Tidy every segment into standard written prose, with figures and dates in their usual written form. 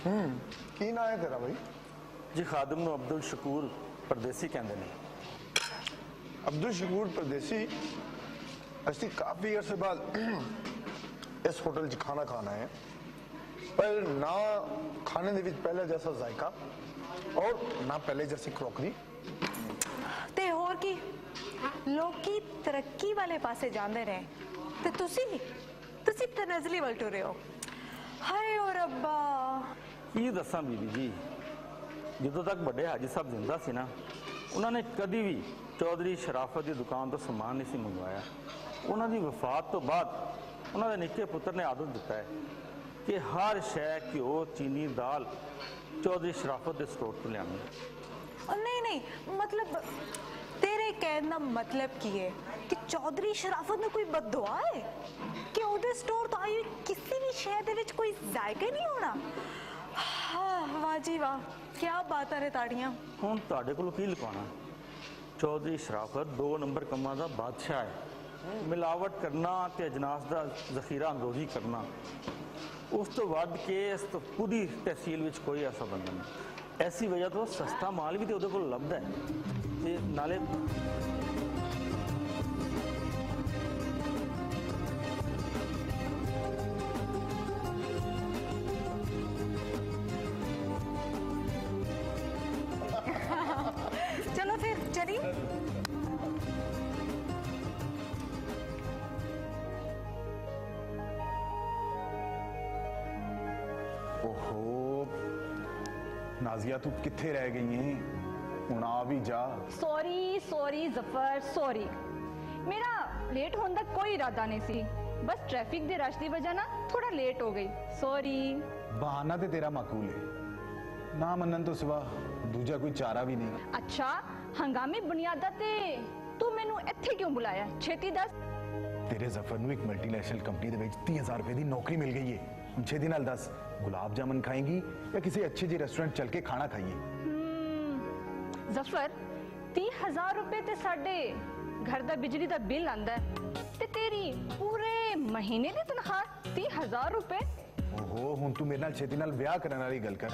की ना है तेरा भाई? जी खादिम ਨੂੰ ਅਬਦੁਲ ਸ਼ਕੂਰ ਪਰਦੇਸੀ ਕਹਿੰਦੇ ਨੇ। अब्दुल शकूर परदेसी असि काफ़ी अरसे बाद इस होटल च खाना खाना है, पर ना खाने दे विच पहले जैसा जायका और ना पहले जैसी क्रॉकरी। ते होर की लोकी तरक्की वाले पासे जांदे रहे ते तुसी तनज़ली वल टुरे हो। हाय ओ रब्बा ਕੀ ਦੱਸਾਂ ਬੀਬੀ ਜੀ, ਜਦੋਂ ਤੱਕ ਵੱਡੇ ਹਾਜੀ ਸਾਹਿਬ ਜਿੰਦਾ ਸੀ ਨਾ, ਉਹਨਾਂ ਨੇ ਕਦੀ ਵੀ ਚੌਧਰੀ ਸ਼ਰਾਫਤ ਦੀ ਦੁਕਾਨ ਤੋਂ ਸਮਾਨ ਨਹੀਂ ਸੀ ਮੰਗਵਾਇਆ। ਉਹਨਾਂ ਦੀ ਵਫਾਤ ਤੋਂ ਬਾਅਦ ਉਹਨਾਂ ਦੇ ਨਿੱਕੇ ਪੁੱਤਰ ਨੇ ਆਦਤ ਦਿੱਤਾ ਹੈ ਕਿ ਹਰ ਸ਼ੈ ਘਿਓ ਚੀਨੀ ਦਾਲ ਚੌਧਰੀ ਸ਼ਰਾਫਤ ਦੇ ਸਟੋਰ ਤੋਂ ਲਿਆਉਣੀ। नहीं मतलब तेरे कहने का मतलब की है कि चौधरी शराफत ने कोई बददुआ है कि उहदे स्टोर तो आई किसी भी शय दे विच कोई जायका नहीं होना। हाँ वाह जी वाह, क्या बात है ताड़ियां। ਹੁਣ ਤੁਹਾਡੇ ਕੋਲੋਂ ਕੀ ਲੁਕਾਉਣਾ? ਚੌਧਰੀ ਸ਼ਰਾਫਤ 2 ਨੰਬਰ ਕੰਮਾਂ ਦਾ ਬਾਦਸ਼ਾਹ ਹੈ। ਮਿਲਾਵਟ ਕਰਨਾ ਤੇ ਅਜਨਾਸ ਦਾ ਜ਼ਖੀਰਾ ਅੰਦੋਜ਼ੀ ਕਰਨਾ, ਉਸ ਤੋਂ ਵੱਧ ਕੇ ਇਸ ਤੋਂ ਪੂਰੀ ਤਹਿਸੀਲ ਵਿੱਚ ਕੋਈ ਐਸਾ ਬੰਦਾ ਨਹੀਂ। ਐਸੀ ਵਜ੍ਹਾ ਤੋਂ ਸਸਤਾ ਮਾਲ ਵੀ ਤੇ ਉਹਦੇ ਕੋਲ ਲੱਭਦਾ ਹੈ ਤੇ ਨਾਲੇ चलो फिर चलिए। ओहो नाजिया, तू कित्थे रह गई है? हुण आ भी जा। सॉरी जफर सॉरी, मेरा लेट होने का कोई इरादा नहीं सी, बस ट्रैफिक दे रश दी वजह ना थोड़ा लेट हो गई। सॉरी। बहाना ते तेरा माकूल है, ना मनन तो सिवा दूजा कोई चारा भी नहीं। अच्छा हंगामी बुनियादा ते तू मैनू इत्थे क्यों बुलाया? छेती दस। तेरे जफर नूं एक मल्टीनेशनल कंपनी दे विच 30,000 रुपए दी नौकरी मिल गई है। हुण छेती नाल दस, गुलाब जामुन खाएंगी या किसी अच्छे जी रेस्टोरेंट चल के खाना खाइए? जफर 30,000 रुपए ते साडे घर दा बिजली दा बिल आंदा है ते तेरी पूरे महीने दी तनख्वाह 30,000 रुपए। ओहो हुण तू मेरे नाल छेती नाल ब्याह करन वाली गल कर।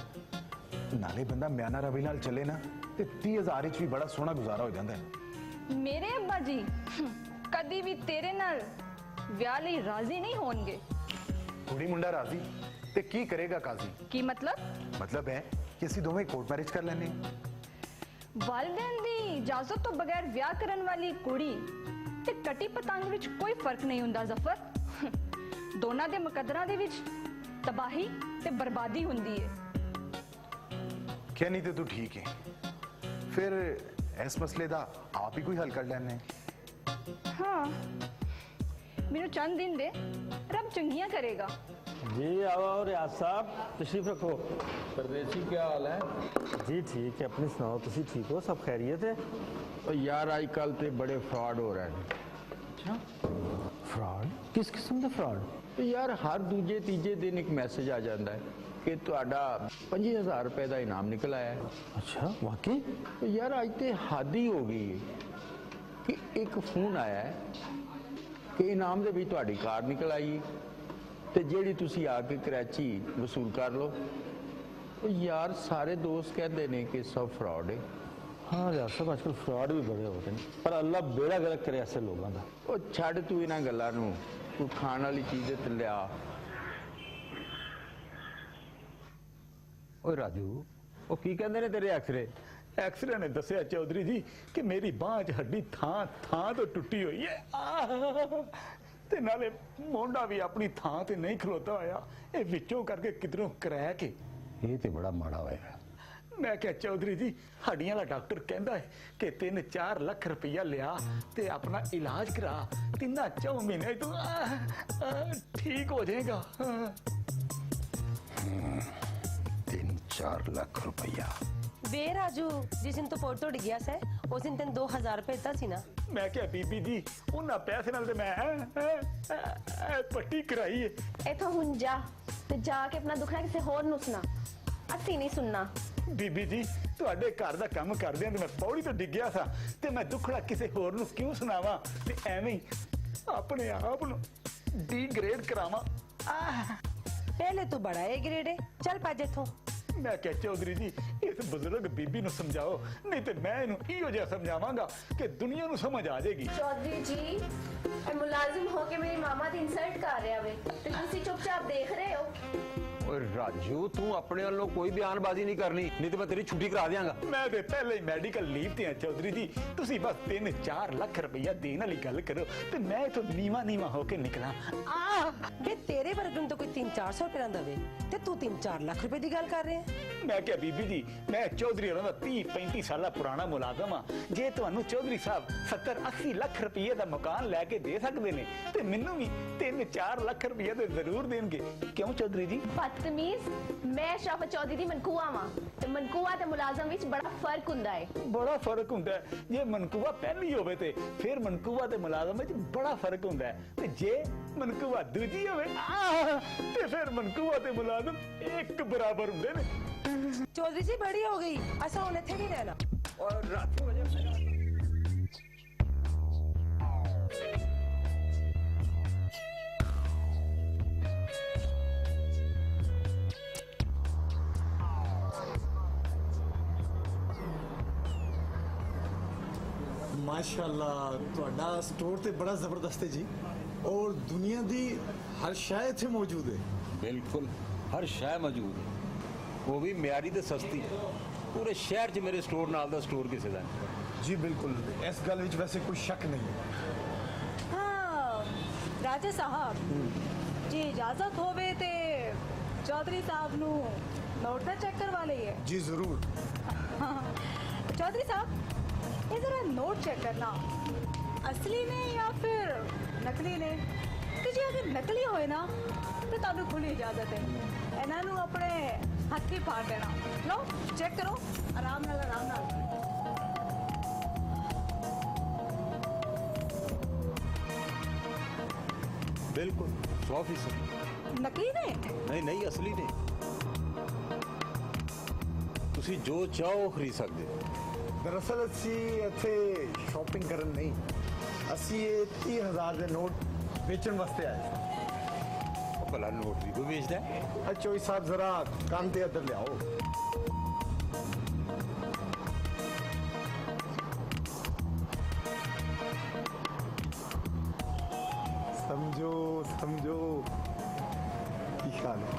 नाले बंदा म्याना रवि नाल चले ना ते 30,000 विच भी बड़ा सोहना गुजारा हो जांदा है। मेरे अब्बा जी कदी भी तेरे नाल विआह लई राजी नहीं होणगे। कुड़ी मुंडा राजी ते की करेगा काजी? की मतलब? मतलब है कि ਅਸੀਂ ਦੋਵੇਂ ਕੋਰਟ ਮੈਰਿਜ ਕਰ ਲੈਣੇ। वालिदैन दी इजाजत तो बगैर विआह करन वाली कुड़ी ते कटी पतंग विच कोई फर्क नहीं हुंदा जफर। दोनां दे मुकद्दरां दे विच तबाही ते बर्बादी हुंदी है। क्या नहीं ते तू ठीक है, फिर इस मसले दा आप ही कोई हल कर लेने। हाँ मेनू चंद दिन दे, रब चंगियां करेगा। जी आओ रियाज साहब, तशरीफ रखो। परदेसी क्या हाल है? जी ठीक है, अपनी सुनाओ, तुसी ठीक हो? सब खैरियत है? और यार आजकल ते बड़े फ्रॉड हो रहे हैं। अच्छा फ्रॉड? किस किस्म का फ्रॉड? तो यार हर दूजे तीजे दिन एक मैसेज आ जाता है कि तुहाडा 25,000 रुपए का इनाम निकल आया है। अच्छा वाकई? तो यार आज तो हद ही हो गई है कि एक फोन आया है कि इनाम दे भी तुहाडी कार निकल आई है ते जेड़ी तुसी आके कराची वसूल कर लो। तो यार सारे दोस्त कहते हैं कि सब फ्रॉड है। हाँ रियाज साहब, आजकल फ्रॉड भी बड़े होते हैं, पर अल्लाह बेड़ा गर्क करे ऐसे लोगों का। ओ छड़ तू इन्हां गल्लां नूं, तू खाण वाली चीज़ ते लिया। ਓਏ ਰਾਜੂ, ਉਹ ਕੀ ਕਹਿੰਦੇ ਨੇ ਤੇਰੇ ਐਕਸਰੇ? ਐਕਸਰੇ ਨੇ ਦੱਸਿਆ ਚੌਧਰੀ ਜੀ ਕਿ ਮੇਰੀ ਬਾਂਹ 'ਚ ਹੱਡੀ ਥਾਂ ਥਾਂ ਤੋਂ ਟੁੱਟੀ ਹੋਈ ਹੈ। ਤੇ ਨਾਲੇ ਮੋਢਾ ਵੀ ਆਪਣੀ ਥਾਂ ਤੇ ਨਹੀਂ ਖਲੋਤਾ ਹੋਇਆ, ਇਹ ਵਿੱਚੋਂ ਕਰਕੇ ਕਿਧਰੋਂ ਕਰੈਕ ਹੈ। ਇਹ ਤੇ ਬੜਾ ਮਾੜਾ ਹੋਇਆ। ਮੈਂ ਕਿਹਾ ਚੌਧਰੀ ਜੀ, ਹੱਡੀਆਂ ਵਾਲਾ ਡਾਕਟਰ ਕਹਿੰਦਾ ਹੈ ਕਿ 3-4 ਲੱਖ ਰੁਪਈਆ ਲਿਆ ਤੇ ਆਪਣਾ ਇਲਾਜ ਕਰਾ, 3-4 ਮਹੀਨੇ ਤੂੰ ਠੀਕ ਹੋ ਜਾਏਗਾ। 3-4 ਲੱਖ ਰੁਪਈਆ ਵੇ ਰਾਜੂ, ਜਿਸ ਦਿਨ ਤੂੰ ਪੋਰਟੋ ਡਿੱਗਿਆ ਸੈ ਉਸ ਦਿਨ ਤੈਨੂੰ 2,000 ਰੁਪਏ ਦਿੱਤਾ ਸੀ ਨਾ। ਮੈਂ ਕਿਹਾ ਬੀਬੀ ਜੀ, ਉਹਨਾਂ ਪੈਸੇ ਨਾਲ ਤੇ ਮੈਂ ਪੱਟੀ ਕਰਾਈ ਹੈ। इथों हुन जा ते जाके अपना दुखड़ा किसी होर नूं सुना, असी नहीं सुनना। ਬੀਬੀ ਜੀ, ਤੁਹਾਡੇ ਘਰ ਦਾ ਕੰਮ ਕਰਦਿਆਂ ਤੇ ਮੈਂ ਪੌੜੀ ਤੋਂ ਡਿੱਗਿਆ ਸਾਂ ਤੇ ਮੈਂ ਦੁੱਖੜਾ ਕਿਸੇ ਹੋਰ ਨੂੰ ਕਿਉਂ ਸੁਣਾਵਾਂ ਤੇ ਐਵੇਂ ਹੀ ਆਪਣੇ ਆਪ ਨੂੰ ਡੀਗ੍ਰੇਡ ਕਰਾਵਾਂ। पहले तू बड़ा ए ग्रेड है, चल भज इथों। मैं क्या चौधरी जी इस बुजुर्ग बीबी नु समझाओ, नहीं तो मैं इन्हू इहो जिहा समझावांगा कि दुनिया नु समझ आ जाएगी। चौधरी जी ਇਹ ਮੁਲਾਜ਼ਮ ਹੋ ਕੇ ਮੇਰੀ ਮਾਮਾ ਦੀ ਇਨਸਲਟ ਕਰ ਰਿਹਾ ਵੇ ਤੇ ਤੁਸੀਂ ਚੁੱਪਚਾਪ ਦੇਖ ਰਹੇ ਹੋ। ਓਏ ਰਾਜੂ ਤੂੰ ਆਪਣੇ ਵੱਲੋਂ ਕੋਈ ਬਿਆਨਬਾਜ਼ੀ ਨਹੀਂ ਕਰਨੀ, ਨਹੀਂ ਤੇ ਮੈਂ ਤੇਰੀ ਛੁੱਟੀ ਕਰਾ ਦਿਆਂਗਾ। मैं तो पहले ही मेडिकल लीव ते चौधरी जी, तुसी बस 3-4 लाख रुपया देने वाली गल करो ते मैं तो नीवा नीवा होके निकला। बे तेरे वर्गन तो कोई 300-400 रुपया दवे ते तू 3-4 लाख रुपए की गल कर रहे हैं। मैं क्या बीबी जी, मैं चौधरी होना 30-35 साल पुराना मुलाजम हाँ, जे तुहानू चौधरी साहब 70-80 लाख रुपये का मकान लैके दे सकते ने ते मैनू भी 3-4 लाख रुपया तो जरूर देंगे, क्यों चौधरी जी? ਬਦਤਮੀਜ਼, ਮੈਂ ਸ਼ਰਾਫਤ ਚੌਧਰੀ ਦੀ ਮਨਕੂਆ ਵਾਂ ਤੇ ਮਨਕੂਆ ਤੇ ਮੁਲਾਜ਼ਮ ਵਿੱਚ ਬੜਾ ਫਰਕ ਹੁੰਦਾ ਹੈ। बड़ा फर्क होंदा है, जे मनकूआ पहली होवे ते फिर मनकूआ ते मुलाजम विच बड़ा फर्क होंदा है, ते जे मनकूआ दूजी होवे ते फिर मनकूआ ते मुलाजम एक बराबर हुंदे ने। चौधरी जी बड़ी हो गई, असा हुण इत्थे नहीं रहना। और रात वजह माशाल्लाह ਤੁਹਾਡਾ ਸਟੋਰ ਤੇ ਬੜਾ ਜ਼ਬਰਦਸਤ ਹੈ ਜੀ, ਔਰ ਦੁਨੀਆ ਦੀ ਹਰ ਸ਼ੈ ਇੱਥੇ ਮੌਜੂਦ ਹੈ। ਬਿਲਕੁਲ ਹਰ ਸ਼ੈ ਮੌਜੂਦ ਹੈ, ਉਹ ਵੀ ਮਿਆਰੀ ਤੇ ਸਸਤੀ। ਪੂਰੇ ਸ਼ਹਿਰ 'ਚ ਮੇਰੇ ਸਟੋਰ ਨਾਲ ਦਾ ਸਟੋਰ ਕਿਸੇ ਦਾ ਨਹੀਂ। ਜੀ ਬਿਲਕੁਲ, ਇਸ ਗੱਲ ਵਿੱਚ ਵੈਸੇ ਕੋਈ ਸ਼ੱਕ नहीं है। हाँ राजा साहब जी इजाजत होवे ते चौधरी साहब नु नोट दा चेक करवा लईए। जी जरूर। चौधरी साहब ये जरा नोट चेक करना, असली ने या फिर नकली ने, ते जे अगर नकली होए ना तो तानू खुली इजाजत है, इन्हां नु अपने हत्थी फाड़ देना। लो चेक करो आराम नाल आराम नाल। बिल्कुल 100%। नकली ने नहीं नहीं असली ने, ਤੁਸੀਂ ਜੋ ਚਾਹੋ ਖਰੀਦ ਸਕਦੇ ਹੋ। ਦਰਅਸਲ ਅਸੀਂ ਇੱਥੇ ਸ਼ਾਪਿੰਗ ਕਰਨ ਨਹੀਂ, ਅਸੀਂ ਇਹ 30,000 ਦੇ ਨੋਟ ਵੇਚਣ ਵਾਸਤੇ ਆਏ। ਉਹ ਭਲਾ ਨੋਟ ਵੀ ਕੋਈ ਵੇਚਦਾ ਹੈ? ਚੋਈ ਸਾਹਿਬ ਜ਼ਰਾ ਕੰਨ ਤੇ ਇੱਧਰ ਲਿਆਓ। समझो समझो की ख्याल है?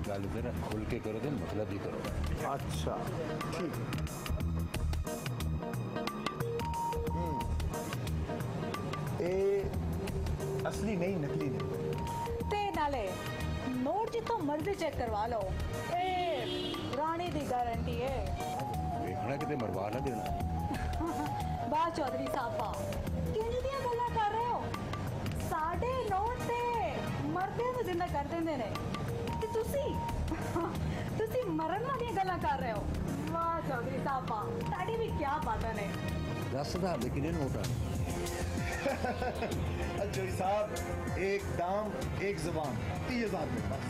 गल जरा खुल के करो तो मतलब ही करो। अच्छा ठीक है। असली नहीं नकली नहीं। ते नाले नोट जितो मर्जी चेक करवा लो, ए पुरानी दी गारंटी है। देखना किते मरवा ना देना। वाह चौधरी साहबा किहड़ी दी गल्लां कर रहे हो? साडे नोट ते मरदे ਨੂੰ ਜ਼ਿੰਦਾ ਕਰ ਦਿੰਦੇ ਨੇ ਤੇ ਤੁਸੀਂ ਮਰਨ ਵਾਲੀਆਂ ਗੱਲਾਂ ਕਰ ਰਹੇ ਹੋ। ਵਾਹ ਚੌਧਰੀ ਸਾਹਿਬਾ ਤੁਹਾਡੀ ਵੀ ਕੀ ਬਾਤਾਂ ਨੇ। 10,000 ਦੇ ਕਿੰਨੇ ਨੋਟ ਆ? चोई साहब एक दाम एक जुबान 30,000 में बस।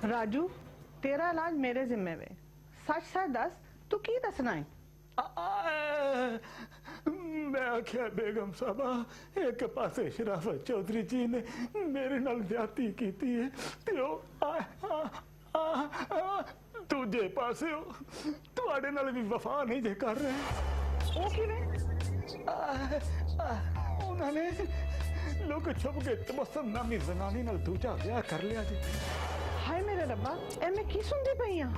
राजू तेरा इलाज मेरे जिम्मे में, सच सच दस तू की दसना है? मैं आख्या बेगम साहबा एक पासे शराफत चौधरी जी ने मेरे नाल ज्यादती कीती है ते दूजे पासे तुहाडे नाल भी वफा नहीं जे कर रहे। वो किवें? उन्होंने लोग छुप के तबस्सुम नामी जनानी नाल दूजा ब्याह कर लिया जी। हाय मेरे रब्बा ए मैं की सुनदी पई हां?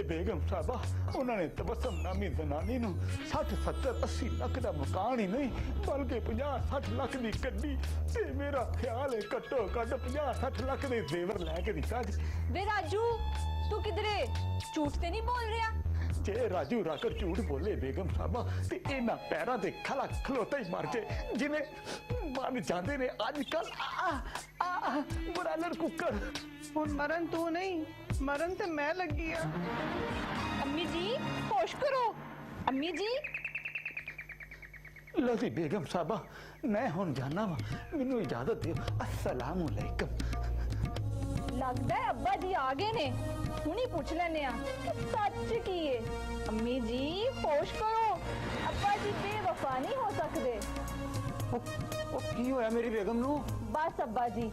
बेगम साहबा उन्होंने तबस्सुम नामी जनानी नू 60-70-80 लाख का मकान ही नहीं बल्कि 50-60 लाख की गड्डी ते मेरा ख्याल है घट्टो घट 50-60 लाख के जेवर लैके दिता जी। वे राजू तू किधरे झूठ ते नहीं बोल रहा? ਜੇ ਰਾਜੂ ਰਾਕਰ ਝੂਠ ਬੋਲੇ ਬੇਗਮ ਸਾਹਿਬਾ ਤੇ ਇਹਨਾਂ ਪੈਰਾਂ ਤੇ ਖਲਾ ਖਲੋਤਾ ਹੀ ਮਰ ਜੇ ਜਿਵੇਂ ਮਨ ਜਾਂਦੇ ਨੇ ਅੱਜ ਕੱਲ ਬਰਾਲਰ ਕੁੱਕਰ। ਹੁਣ ਮਰਨ ਤੂੰ ਨਹੀਂ, ਮਰਨ ਤੇ ਮੈਂ ਲੱਗੀ ਆ। अम्मी जी होश करो। अम्मी जी लती बेगम साहबा मैं हुन जाना वा, मैनू इजाजत दियो। अस्सलाम वालेकुम। लगता है अब्बा जी आ गए ने, हुणी पूछ लेने कि सच की है। अम्मी जी होश करो, अब्बा जी बेवफा नहीं हो सकते। ਉਹ ਕੀ ਹੋਇਆ ਮੇਰੀ ਬੇਗਮ ਨੂੰ? बस अब्बा जी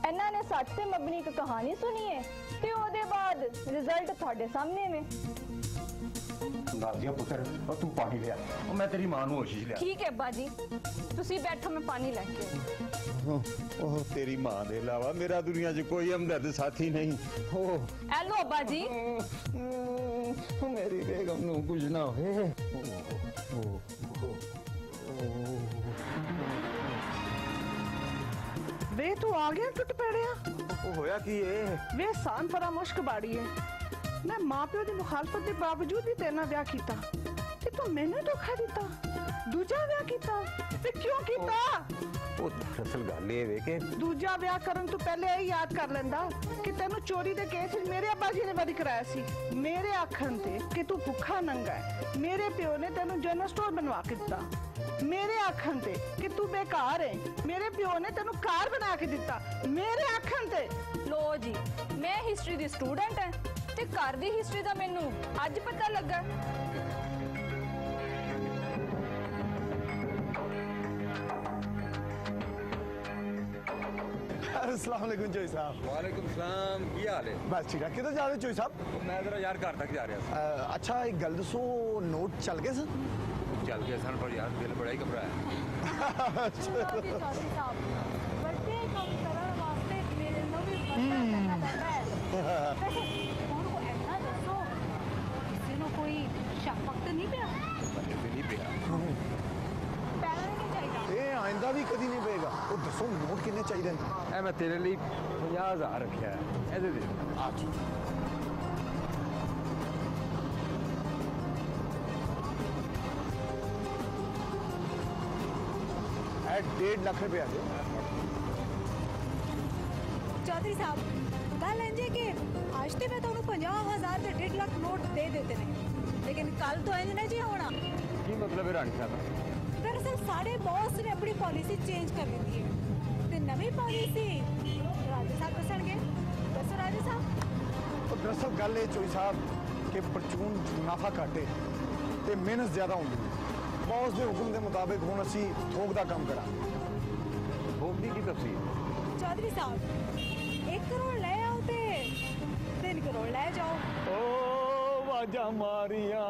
इन्हां ने सच ते मबनी एक कहानी सुनी है ते ओदे बाद रिजल्ट ਤੁਹਾਡੇ ਸਾਹਮਣੇ ਨੇ। ਨਾਜ਼ੀਆ ਪੁੱਤਰ ਉਹ ਤੂੰ ਪਾਣੀ ਲਿਆ, ਉਹ ਮੈਂ ਤੇਰੀ ਮਾਂ ਨੂੰ ਹੋਸ਼ ਲਿਆ। ठीक है अब्बा जी, ਤੁਸੀਂ ਬੈਠੋ ਮੈਂ ਪਾਣੀ ਲੈ ਕੇ ਆਈ। ਉਹ ਤੇਰੀ ਮਾਂ ਦੇ ਇਲਾਵਾ ਮੇਰਾ ਦੁਨੀਆ 'ਚ ਕੋਈ ਹਮਦਰਦ ਸਾਥੀ ਨਹੀਂ। ਉਹ ਐ ਲੋ अब्बा जी। ਮੇਰੀ ਬੇਗਮ ਨੂੰ ਕੁਝ ਨਾ ਹੋਏ। वे तू आ गया टुट पेड़िया। ਉਹ ਹੋਇਆ ਕੀ ਏ? वे सान परा मुश्क बाड़ी है। मैं मां प्यो की मुखालफत के बावजूद भी तेरे नाल ब्याह कीता ते तू मैनू धोखा दिता, दूजा ब्याह कीता ते क्यों कीता? ਉਹ ਦਰਅਸਲ ਗੱਲ ਇਹ ਵੇ ਕਿ दूजा ब्याह करन तो पहले यही याद कर लेंदा कि तेनू चोरी दे केस विच मेरे अब्बा जी ने बरी कराया सी। मेरे आखन ते कि तू भुखा नंगा है, मेरे प्यो ने तेनू जनरल स्टोर बनवा के दिता। मेरे आखन ते कि तू बेकार है, मेरे प्यो ने तेनू कार बना के दिता। मेरे आखन ते लो जी मैं हिस्ट्री दी स्टूडेंट है ते घर दी हिस्ट्री दा मैनू अज पता लगा। अस्सलाम वालेकुम चोई साहब। वालेकुम सलाम, की हाल है? बस ठीक है। किधर जा रहे हो चोई साहब? मैं जरा यार घर तक जा रहा था। अच्छा एक गल दसो, नोट चल गए सर? चल गया सन पर यार दिल बड़ा ही घबराया। बड़े काम करन वास्ते मेरे नो भी करना पैंदा है। हुण को ऐसा दसो किसी नु कोई शक वक्त नहीं पिया? नहीं पिया। पैना नहीं चाहिए। ये आइंदा भी कदी नहीं पेगा। वो दसो नोट कितने चाहिए? ए मैं तेरे लिए 50,000 रखा है, ऐसे दे। ₹1.5 लाख आ जाए। चौधरी साहब गल इंजे कि आज तो मैं तुहानू 50,000 ते 1.5 लाख नोट दे देते ने, लेकिन कल तो इंज नहीं जी होना। की मतलब है रानी साहब? दरअसल साढ़े बॉस ने अपनी पॉलिसी चेंज कर दी है ते नवी पॉलिसी राजा साहब दसणगे। दसो राजा साहब। तो दरअसल गल ये चोई साहब कि परचून मुनाफा घट है ते मेहनत ज्यादा होंदी है। बॉस के हुक्म के मुताबिक हुण असी थोक का काम करा। थोक दी की तफसील? चौधरी साहब 1 करोड़ ले आओ ते 3 करोड़ ले जाओ। ओ वाजा मारिया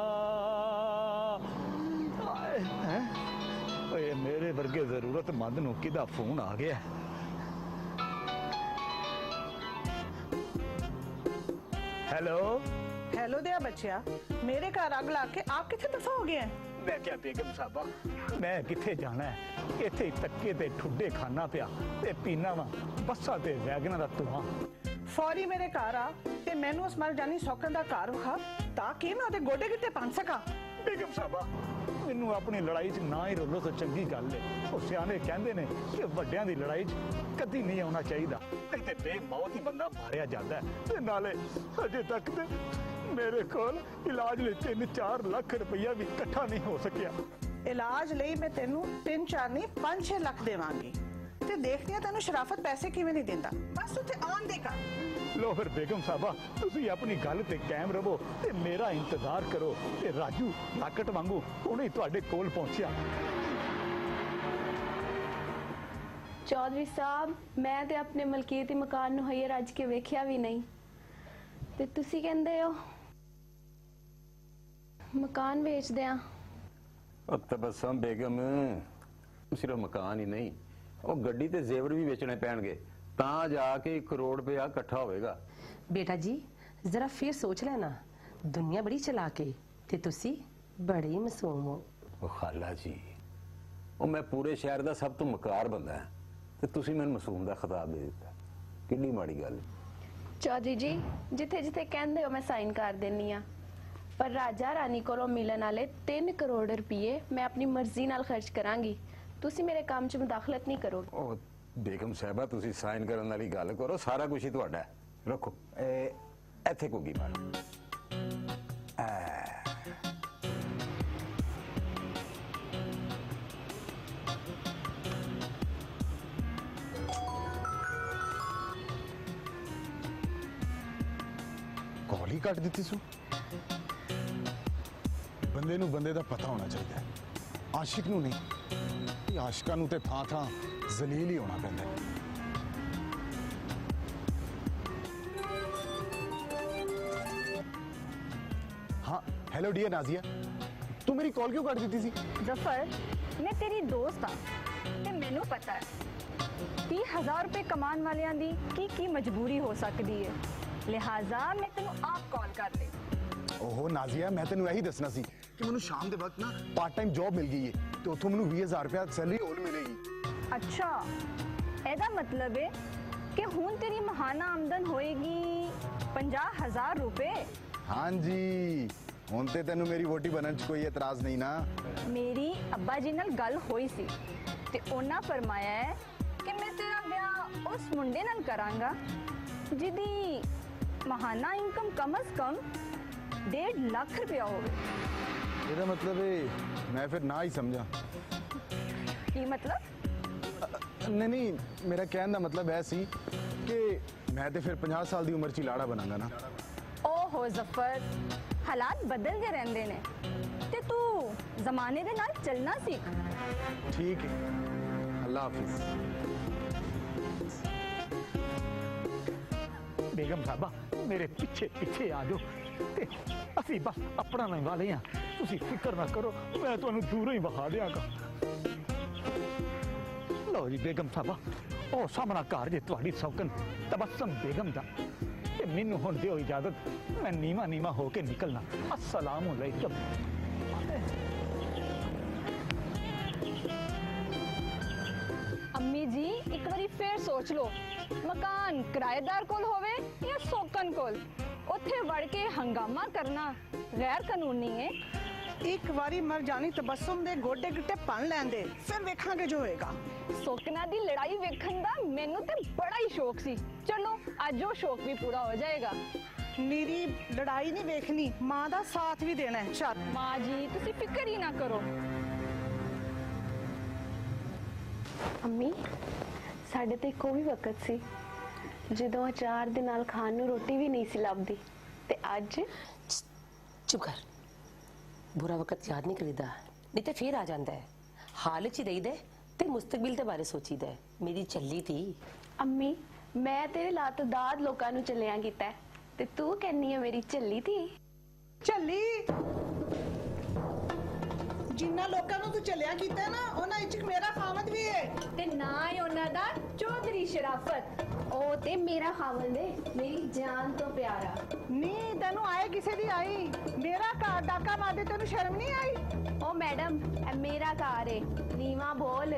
हैं? ओए मेरे वर्गे जरूरतमंद नूं किदा फोन आ गया? हेलो हेलो दिया बच्चिया, मेरे घर अग ला के आप कितने दफा हो गए हैं? मैं क्या बेगम साहबा, मैं किथे जाना है? इथे तक्के ते ठुड्डे खाना पिया ते पीना वा बसा ते वैगना दा धुआं। फौरी मेरे घर आ ते मैनू उस मर जानी सौकन दा घर विखा ताकि मैं ओदे गोडे गिट्टे पन सका। बेगम साहबा मैनू अपनी लड़ाई च ना ही रोलो तो चंगी गल है। ਉਹ ਸਿਆਣੇ ਕਹਿੰਦੇ ਨੇ ਕਿ ਵੱਡਿਆਂ ਦੀ ਲੜਾਈ 'ਚ ਕਦੀ ਨਹੀਂ ਆਉਣਾ ਚਾਹੀਦਾ, ਨਹੀਂ ਤੇ ਬੇਮੌਤ ਹੀ ਬੰਦਾ ਮਾਰਿਆ ਜਾਂਦਾ ਹੈ। ਤੇ ਨਾਲੇ ਅਜੇ ਤੱਕ ਤੇ ਮੇਰੇ ਕੋਲ ਇਲਾਜ ਲਈ 3-4 ਲੱਖ ਰੁਪਈਆ ਵੀ ਇਕੱਠਾ ਨਹੀਂ ਹੋ ਸਕਿਆ। इलाज ਲਈ मैं तेनू 3-4 नहीं 5-6 ਲੱਖ ਦੇਵਾਂਗੀ ਤੇ ਦੇਖਦੀ ਆ ਤੈਨੂੰ ਸ਼ਰਾਫਤ ਪੈਸੇ ਕਿਵੇਂ ਨਹੀਂ ਦਿੰਦਾ। ਬਸ ਉੱਥੇ ਆਉਣ ਦੇ ਕਰ। ਲੋ ਫਿਰ ਬੇਗਮ ਸਾਹਿਬਾ ਤੁਸੀਂ ਆਪਣੀ ਗੱਲ ਤੇ ਕਾਇਮ ਰਹੋ ਤੇ ਮੇਰਾ ਇੰਤਜ਼ਾਰ ਕਰੋ ਤੇ ਰਾਜੂ ਲਾਕਟ ਵਾਂਗੂ ਹੁਣੇ ਤੁਹਾਡੇ ਕੋਲ ਪਹੁੰਚਿਆ। ਚੌਧਰੀ ਸਾਹਿਬ ਮੈਂ ਤੇ ਆਪਣੇ ਮਲਕੀਅਤੀ ਮਕਾਨ ਨੂੰ ਹਈਏ ਰੱਜ ਕੇ ਵੇਖਿਆ ਵੀ ਨਹੀਂ ਤੇ ਤੁਸੀਂ ਕਹਿੰਦੇ ਹੋ ਮਕਾਨ ਵੇਚਦੇ ਆ। तबस्सुम बेगम सिर्फ मकान ही नहीं, वो गड्डी ते जेवर भी बेचने पैणगे तां जाके 1 करोड़ रुपया इकट्ठा होएगा। बेटा जी जरा फिर सोच लेना, दुनिया बड़ी चलाक है ते तुसी बड़े ही मासूम हो। वो खाला जी वो मैं पूरे शहर दा सब तो मकार बंदा है ते तुसी मैनूं मासूम दा खिताब दे दिता, किड्डी माड़ी गल। चौधरी जी जिथे जिथे कहंदे हो मैं साइन कर देनी आ, पर राजा रानी कोलों मिलन वाले 3 करोड़ रुपये मैं अपनी मर्जी नाल खर्च करांगी। तुसी मेरे काम च मुदाखलत नहीं करोगे। ਉਹ ਬੇਗਮ ਸਾਹਿਬਾ ਤੁਸੀਂ ਸਾਈਨ ਕਰਨ ਵਾਲੀ ਗੱਲ ਕਰੋ, ਸਾਰਾ ਕੁਝ ਹੀ ਤੁਹਾਡਾ ਹੈ। ਰੱਖੋ ਇੱਥੇ ਕੋਗੀ ਮਾਰੋ। ਕਾਲ ਹੀ ਕੱਟ ਦਿੱਤੀ ਸੂ। ਬੰਦੇ ਨੂੰ ਬੰਦੇ ਦਾ ਪਤਾ ਹੋਣਾ ਚਾਹੀਦਾ ਹੈ, ਆਸ਼ਿਕ ਨੂੰ ਨਹੀਂ। ਆਸ਼ਿਕਾਂ ਨੂੰ ਤੇ ਥਾਂ ਥਾਂ ਜ਼ਲੀਲ ਹੀ ਹੋਣਾ ਪੈਂਦਾ ਹੈ। हाँ हेलो डियर नाजिया, तू मेरी कॉल क्यों काट दी थी? जफर, मैं तेरी दोस्त हाँ ते मैनू पता है 30,000 रुपए कमान वालियां दी की मजबूरी हो सकती है, लिहाजा मैं तेनू आप कॉल कर ली। ओहो नाजिया, मैं तेन यही दसना सी कि मैनू शाम के वक्त ना पार्ट टाइम जॉब मिल गई है तो उतों मैनू 20,000 रुपया सैलरी और मिलेगी। अच्छा, एदा मतलब है कि हुण तेरी महाना आमदन होएगी 50,000 रुपए। हाँ जी, हुण ते तेनू मेरी वोटी बनन च कोई एतराज नहीं ना। मेरी अब्बा जी नाल गल होई सी ते उन्हां फरमाया है कि मैं तेरा ब्याह उस मुंडे नाल करांगा जिदी महाना इनकम कम अज कम 1.5 लाख रुपया होवे। ਇਹਦਾ मतलब है मैं फिर ना ही समझा। की मतलब? नहीं नहीं, मेरा कहने का मतलब है सी कि मैं तो फिर 50 साल की उम्र च ही लाड़ा बनांगा ना। ओहो जफर, हालात बदलते रहंदे ने ते तू जमाने दे नाल चलना सीख। ठीक है, अल्लाह हाफिज। बेगम साहबा मेरे पीछे पीछे आ जाओ ते ਅਸੀਂ ਬਸ ਆਪਣਾ ਨਹੀਂ ਵਾਲੇ ਆ, ਤੁਸੀਂ ਫਿਕਰ ਨਾ ਕਰੋ, ਮੈਂ ਤੁਹਾਨੂੰ ਦੂਰੋਂ ਹੀ ਵਹਾ ਦਿਆਂਗਾ। ਲਓ ਜੀ ਬੇਗਮ ਸਾਹਿਬਾ, ਉਹ ਸਾਹਮਣਾ ਘਰ ਜੇ ਤੁਹਾਡੀ ਸੌਕਨ ਤਬਸਮ ਬੇਗਮ ਦਾ, ਤੇ ਮੈਨੂੰ ਹੁਣ ਦਿਓ ਇਜਾਜ਼ਤ, ਮੈਂ ਨੀਵਾ ਨੀਵਾ ਹੋ ਕੇ ਨਿਕਲਣਾ। अस्सलाम वालेकुम। अम्मी जी एक बारी फिर सोच लो, मकान किराएदार कोल होवे या सोकन कोल, उत्थे वड़ के हंगामा करना गैर कानूनी है। एक बारी मर जानी तबस्सुम दे गोडे गिट्टे पन लैंदे, फिर वेखांगे जो होएगा। सोकना दी लड़ाई वेखन दा मैनू ते बड़ा ही शौक सी, चलो आज वो शौक भी पूरा हो जाएगा। नीरी लड़ाई नहीं वेखनी, मां दा साथ भी देना है। चल माँ जी तुसी फिक्र ही ना करो। अम्मी साडे ते इक्को भी वक्त सी जदों अचार दे नाल खान नूं रोटी भी नहीं सी लभदी, ते अज चुप कर, बुरा वक्त याद नहीं करीदा, नहीं तो फिर आ जाता है। हाल च ही रहीदा ते मुस्तकबिल दे बारे सोचीदा है। मेरी चली थी। अम्मी मैं तेरे लातदाद लोकां नूं चलिया कीता है, ते तू कहनी है मेरी झल्ली थी। झल्ली जिन्ना लोकां नूं तू चलिया कीता ना, उन्हां विच मेरा खामद भी है ते ना ही उन्हां दा चौधरी शराफत। ओ ते मेरा खावल दे, मेरी जान तो प्यारा। नी तेनू आए किसे दी आई, मेरा घर डाका मार दे, तेनू शर्म नहीं आई? ओ मैडम ए मेरा घर है, नीवा बोल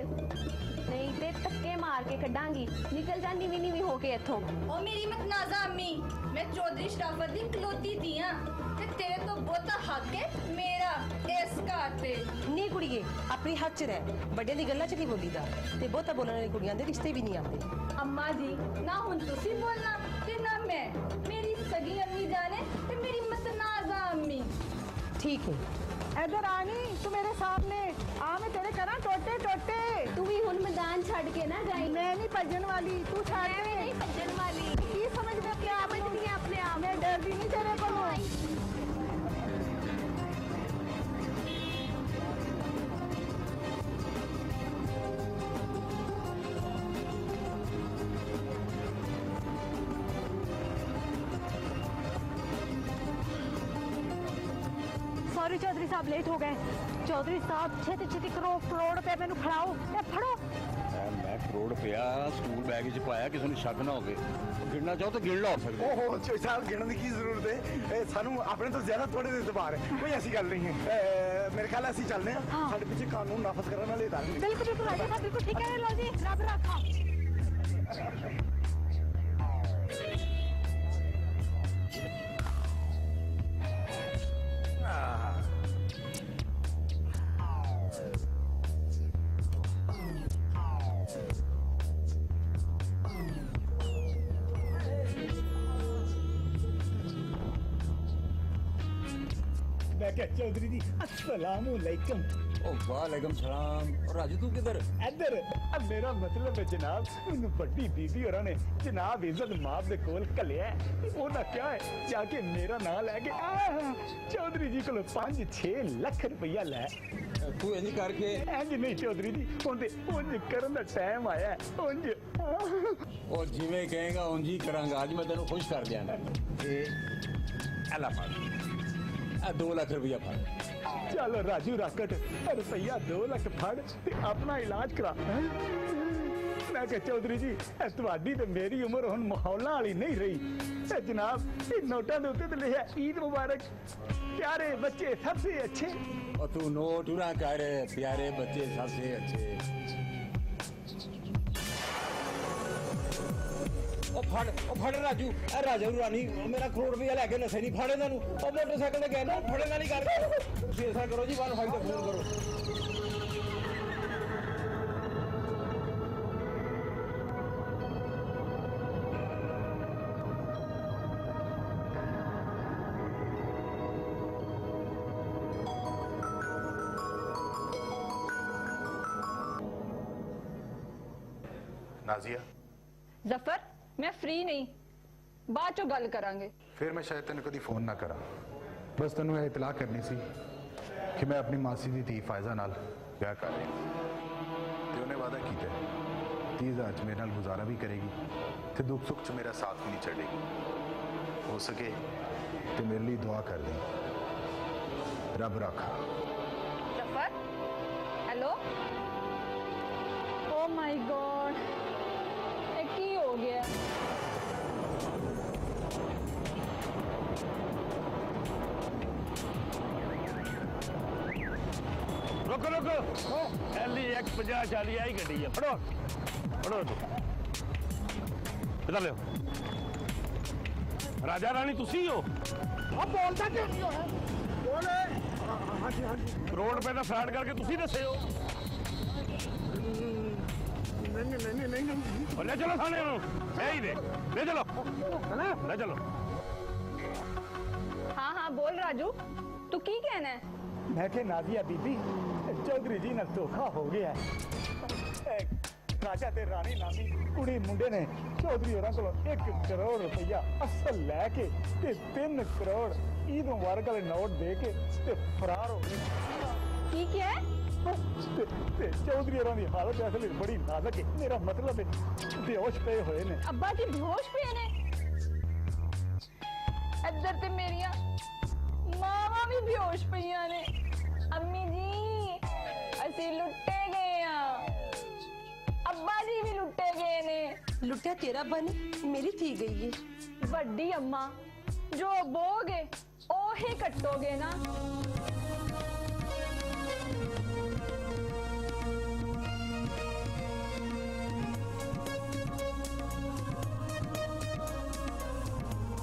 नहीं ते धक्के मार के कड्डांगी, निकल जा नीवी नीवी होके इत्थों। ओ मेरी मत नाजा अम्मी, मैं चौधरी शराफत दी खलोती थी हां ते तेरे तो बहुता हक है मेरा इस घर ते। नहीं कुड़िए, अपनी हद च रह, बड़े दी गल्लां च नहीं बोलीदा ते बहुता बोलने वाली कुड़ियां दे रिश्ते भी नहीं आते। अम्मा जी ना हुण तुसी बोलना ते ना मैं, मेरी सगी अम्मी जाने ते मेरी मत नाजा अम्मी। ठीक है, इधर आनी तू मेरे सामने आ, मैं तेरे करा टोटे टोटे। तू भी हुन मैदान छड़ के ना जाई। मैं नहीं भजन वाली, तू छाड़। मैं भी नहीं भजन वाली। की समझ में क्या समझदी है अपने आप। मैं डरदी नहीं तेरे को। सॉरी चौधरी साहब, लेट हो गए। चौधरी साहब छेती छेती करोड़ रुपए मैनू खड़ाओ, ए फड़ो। मैं करोड़ रुपया स्कूल बैग च पाया, किसी ਨੂੰ ਸ਼ੱਕ ਨਾ ਹੋਵੇ। ਗਿਣਨਾ ਚਾਹੋ ਤਾਂ ਗਿਣ ਲਓ ਸਕਦੇ। ओहो चोई साहब, गिणन की जरूरत है, सानू अपने तो ज्यादा थोड़े दिन बाहर है, कोई ऐसी गल नहीं है। मेरे ख्याल असि चलने हैं, साडे पीछे कानून नाफज करने वाले इदारे। बिल्कुल बिल्कुल राजा साहब, बिल्कुल ठीक है। लो जी, रब रखा। मैं क्या चौधरी जी अस्सलाम वालेकुम। ओ वालेकुम सलाम। और राजू तू किधर? इधर अब मेरा मतलब है जनाब, मैनू बड़ी बीबी और ने जनाब इज्जत माफ दे कोल कलिया ओना क्या है जाके मेरा नाम लेके चौधरी जी को 5-6 लाख रुपया लै। तू इंज करके इंज नहीं चौधरी जी, उनते उंज करन दा टाइम आया है। उंज और जिवें कहेगा उंज ही करांगा। आज मैं तेन खुश कर दिया। एला फड़, 2 लाख रुपया फड़। चलो राजू राकट, रुपया 2 लाख फड़ ते अपना इलाज करा। मैं कहा चौधरी जी तुहाडी ते मेरी उम्र हुण माहौलां वाली नहीं रही। जनाब नोटां दे उत्ते ते लिखिआ ईद मुबारक, प्यारे बच्चे सबसे अच्छे। और तू नोट उड़ा कर, प्यारे बच्चे सबसे अच्छे। ओ फड़ राजू, ए राजा रानी मेरा करोड़ रुपया लेके नशे नहीं फाड़े इन्हां नूं। ओ मोटरसाइकिल ते गए ना फड़े ना नहीं कर। तुसीं ऐसा करो जी 15 ते फोन करो। नाजिया ਜ਼ਫਰ ਮੈਂ ਫ੍ਰੀ ਨਹੀਂ, ਬਾਅਦ ਚੋਂ ਗੱਲ ਕਰਾਂਗੇ। फिर मैं शायद तेन कभी फोन ना करा, बस तेन यह इतलाह करनी सी कि मैं अपनी मासी की धी फायजा नाल ब्याह कर रही ते उन्हें वादा किया 30,000 च मेरे नाल गुजारा भी करेगी ते दुख सुख च मेरा साथ भी नहीं छड़ेगी। हो सके तो मेरे लिए दुआ कर दी। रब रखा। ਜ਼ਫਰ ਹੈਲੋ। ਓ ਮਾਈ ਗॉड, ਇਹ ਕੀ ਹੋ ਗਿਆ? रुको रुको, LEX 5040 आई गड्डी है, फड़ो फड़ो इधर ले। राजा रानी तुसी हो? अब बोलता क्यों नहीं हो? बोले हाँ जी हाँ जी। करोड़ रुपए का फ्रॉड करके तुसी दसे हो? नहीं नहीं। ले चलो थाने यही दे, ले चलो ले चलो। हाँ हाँ बोल राजू, तू की कहना है? मैं क्या नाजिया बीबी चौधरी जी नाल धोखा हो गया है। राजा ते रानी नामी कुड़ी मुंडे ने चौधरी होरां कोलों 1 करोड़ रुपया असल लैके ते 3 करोड़ ईद मुबारक वाले नोट दे के ते फरार हो गए। की क्या है? ते चौधरी होरां दी हालत असल बड़ी नाजुक है। मेरा मतलब है बेहोश पे हुए ने। अब्बा जी बेहोश पे ने? इधर ते मेरियां मावां भी बेहोश पईयां ने। अम्मी जी ਅਸੀਂ ਲੁੱਟੇ ਗਏ ਆ। ਅੱਬਾ ਜੀ ਵੀ ਲੁੱਟੇ ਗਏ ਨੇ। लुटिया तेरा बन मेरी थी गई है। ਵੱਡੀ ਅੰਮਾ ਜੋ ਬੋਗੇ ਉਹੀ ਕੱਟੋਗੇ ਨਾ।